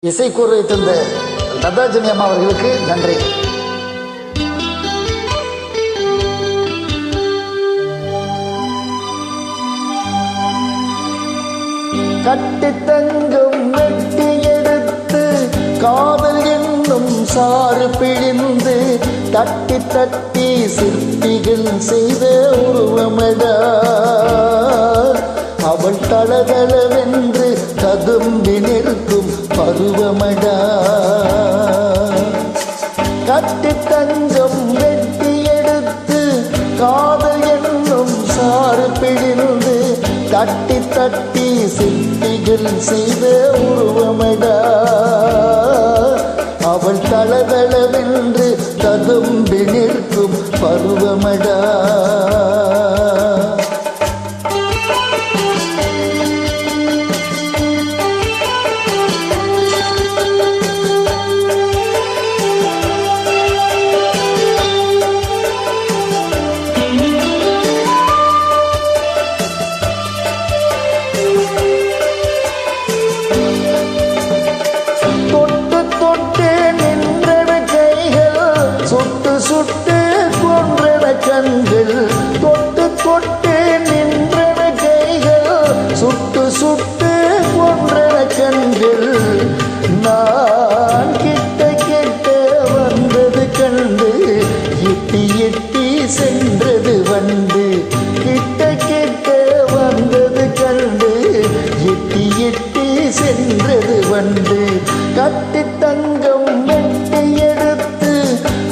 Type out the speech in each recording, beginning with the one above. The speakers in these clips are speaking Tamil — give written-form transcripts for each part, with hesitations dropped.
இசைக்கூறு தந்த லதாஜினி அம்மா அவர்களுக்கு நன்றி. கட்டி தங்கம் வெட்டி எடுத்து காதல் என்னும் சாறு பிழிந்து தட்டி தட்டி சிற்பிகள் செய்த உருவமடா அவள் தளதளவென்று ததும்பி நிற்கும் பருவமடா. கட்டி தங்கம் வெட்டி எடுத்து காதல் என்னும் சாறு பிழிந்து தட்டி தட்டி சிற்பிகள் செய்த உருவமடா அவள் தளதளவென்று ததும்பி நிற்கும் பருவமடா. சுட்டு கொன்றன கண்கள் தொட்டு தொட்டு நின்றன கைகள் சுட்டு சுட்டு கொன்றன கண்கள். நான் கிட்ட கிட்ட வந்தது கண்டு எட்டி எட்டி சென்றது வண்டு. கிட்ட கிட்ட வந்தது கண்டு எட்டி எட்டி சென்றது வண்டு. கட்டி தங்கம் வெட்டி எடுத்து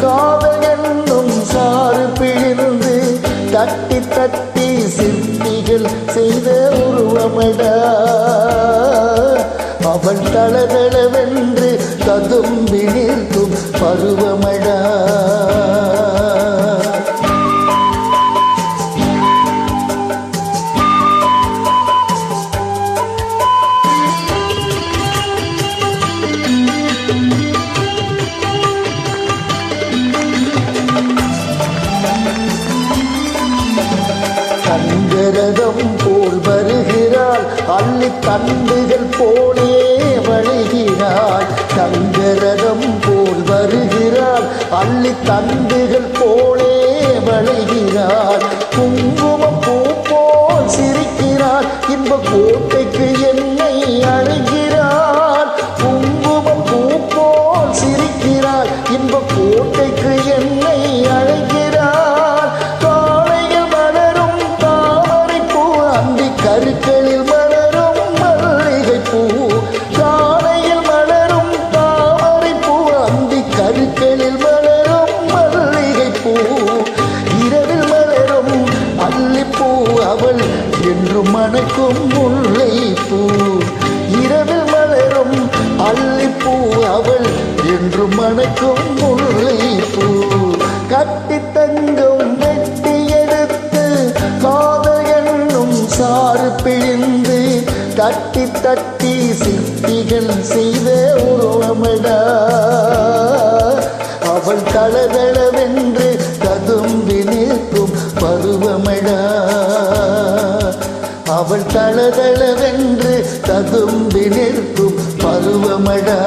காதல் என்னும் சாறு பிழிந்து தட்டி தட்டி சிற்பிகள் செய்த உருவமடா அவள் தளதளவென்று ததும்பி நிற்கும் பருவமடா. தங்கரதம் போல் வருகிறாள் அள்ளி தண்டுகள் போலே வழிகிறாள். தங்கரதம் போல் வருகிறாள் அள்ளி தண்டுகள் போலே வழிகிறாள். குங்குமம் பூ போல் சிரிக்கிறாள் இன்ப கோட்டைக்கு என்னை அழைகிறாள். குங்குமம் பூ போல் சிரிக்கிறாள் இன்ப கோட்டைக்கு என்னை அழைகிறாள். கருக்களில் மலரும் மல்லிகை பூ காலையில் மலரும் தாமரை பூ அந்தி கருக்களில் மலரும் மல்லிகை பூ. இரவில் மலரும் அல்லிப்பூ அவள் என்று மணக்கும் முல்லை பூ. இரவில் மலரும் அல்லிப்பூ அவள் என்று மணக்கும் முல்லை பூ. கட்டி தங்கம் வெட்டி எடுத்து காதல் சாறு பிழிந்து தட்டி தட்டி சிற்பிகள் செய்த உருவமடா அவள் தளதளவென்று ததும்பி நிற்கும் பருவமடா. அவள் தளதளவென்று ததும்பி நிற்கும் பருவமடா.